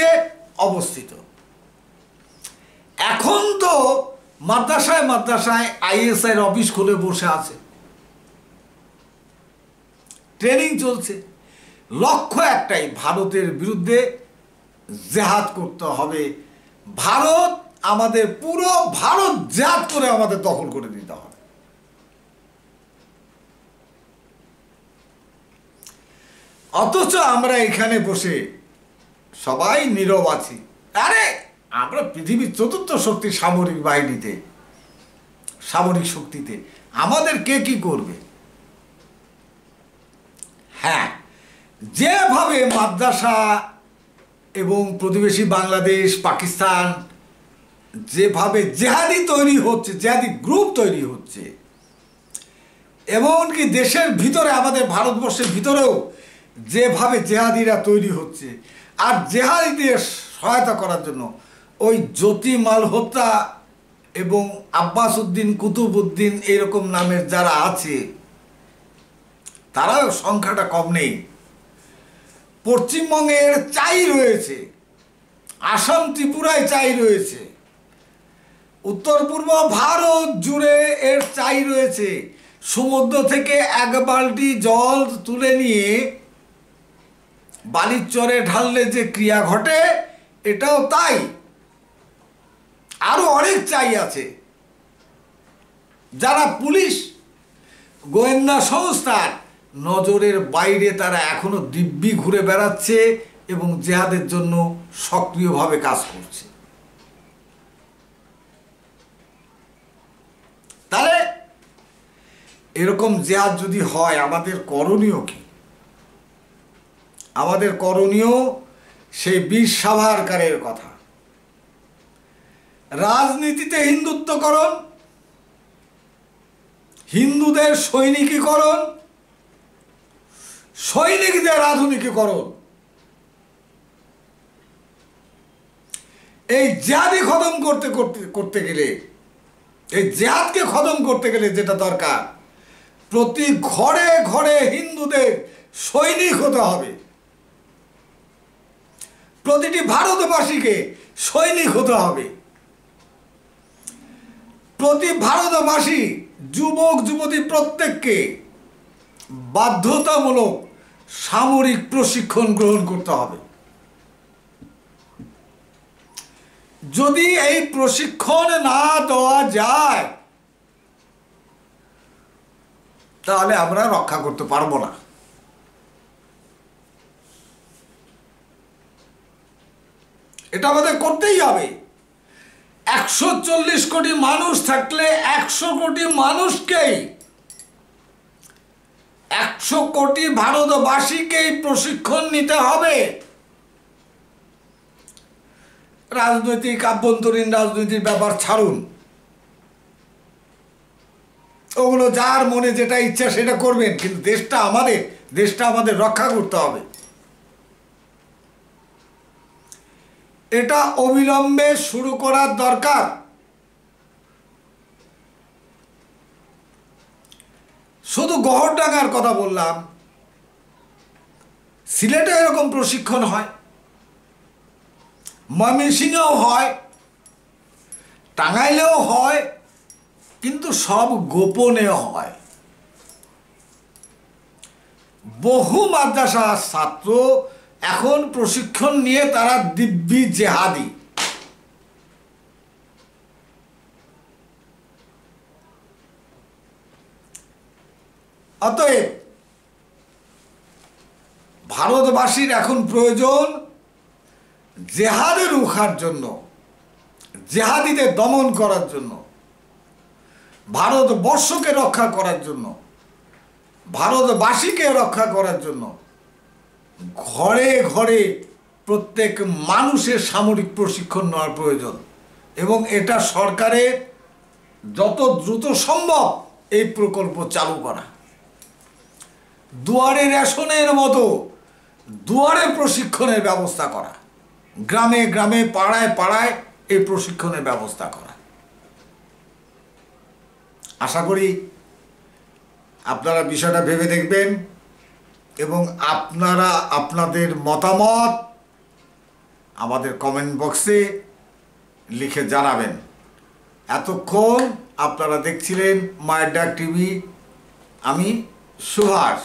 দিকে অবস্থিত। এখন তো মাদ্রাসায় মাদ্রাসায় আইএসআই এর অফিস খুলে বসে আছে, ট্রেনিং চলছে। লক্ষ্য একটাই, ভারতের বিরুদ্ধে জেহাদ করতে হবে। ভারত আমাদের, পুরো ভারত জেহাদ করে আমাদের দখল করে দিতে হবে। অথচ আমরা এখানে বসে সবাই নীরব আছি। আরে আমরা পৃথিবীর চতুর্থ শক্তি সামরিক বাহিনীতে, সামরিক শক্তিতে, আমাদের কে কি করবে? হ্যাঁ, যেভাবে মাদ্রাসা এবং প্রতিবেশী বাংলাদেশ, পাকিস্তান যেভাবে জেহাদি তৈরি হচ্ছে, জেহাদি গ্রুপ তৈরি হচ্ছে, এমনকি দেশের ভিতরে, আমাদের ভারতবর্ষের ভিতরেও যেভাবে জেহাদিরা তৈরি হচ্ছে, আর জেহাদিদের সহায়তা করার জন্য ওই জ্যোতি মালহোত্রা এবং আব্বাস উদ্দিন, কুতুব উদ্দিন এরকম নামের যারা আছে, তারাও সংখ্যাটা কম নেই। পশ্চিমবঙ্গের চাই রয়েছে, আসাম ত্রিপুরায় চাই রয়েছে, উত্তর পূর্ব ভারত জুড়ে এর চাই রয়েছে। সমুদ্র থেকে এক বালতি জল তুলে নিয়ে বালির চরে ঢাললে যে ক্রিয়া ঘটে, এটাও তাই। আরো অনেক চাই আছে। যারা পুলিশ, গোয়েন্দা সংস্থার নজরের বাইরে, তারা এখনো দিব্যি ঘুরে বেড়াচ্ছে এবং জেহাদের জন্য সক্রিয়ভাবে কাজ করছে। তাহলে এরকম জেহাদ যদি হয়, আমাদের করণীয় কি? আমাদের করণীয় সেই বীর সাভারকরের কথা, রাজনীতিতে হিন্দুত্বকরণ, হিন্দুদের সৈনিকীকরণ, সৈনিকদের আধুনিকীকরণ। এই জেহাদি খতম করতে গেলে, এই জেহাদকে খতম করতে গেলে যেটা দরকার, প্রতি ঘরে ঘরে হিন্দুদের সৈনিক হতে হবে। প্রতিটি ভারতবাসীকে সৈনিক হতে হবে। প্রতি ভারতবাসী, যুবক যুবতী প্রত্যেককে বাধ্যতামূলক সামরিক প্রশিক্ষণ গ্রহণ করতে হবে। যদি এই প্রশিক্ষণ না দেওয়া যায়, তাহলে আমরা রক্ষা করতে পারবো না। এটা আমাদের করতেই হবে। 140 কোটি মানুষ থাকলে 100 কোটি মানুষকেই, 100 কোটি ভারতবাসীকেই প্রশিক্ষণ নিতে হবে। রাজনৈতিক, আভ্যন্তরীণ রাজনৈতিক ব্যাপার ছাড়ুন, ওগুলো যার মনে যেটা ইচ্ছা সেটা করবেন, কিন্তু দেশটা আমাদের, দেশটা আমাদের রক্ষা করতে হবে। এটা অবিলম্বে শুরু করার দরকার। শুধু গহরডাঙ্গার কথা বললাম, সিলেটে এরকম প্রশিক্ষণ হয়, ময়মনসিংহেও হয়, টাঙ্গাইলেও হয়, কিন্তু সব গোপনে হয়। বহু মাদ্রাসার ছাত্র এখন প্রশিক্ষণ নিয়ে তারা দিব্যি জেহাদি। অতএব ভারতবাসীর এখন প্রয়োজন জেহাদে রুখার জন্য, জেহাদিদের দমন করার জন্য, ভারতবর্ষকে রক্ষা করার জন্য, ভারতবাসীকে রক্ষা করার জন্য ঘরে ঘরে প্রত্যেক মানুষের সামরিক প্রশিক্ষণ নেওয়ার প্রয়োজন। এবং এটা সরকারের যত দ্রুত সম্ভব এই প্রকল্প চালু করা। দুয়ারে রেশনের মতো দুয়ারে প্রশিক্ষণের ব্যবস্থা করা, গ্রামে গ্রামে, পাড়ায় পাড়ায় এই প্রশিক্ষণের ব্যবস্থা করা। আশা করি আপনারা বিষয়টা ভেবে দেখবেন এবং আপনারা আপনাদের মতামত আমাদের কমেন্ট বক্সে লিখে জানাবেন। এতক্ষণ আপনারা দেখছিলেন মায়ের ডাক টিভি। আমি সুভাষ।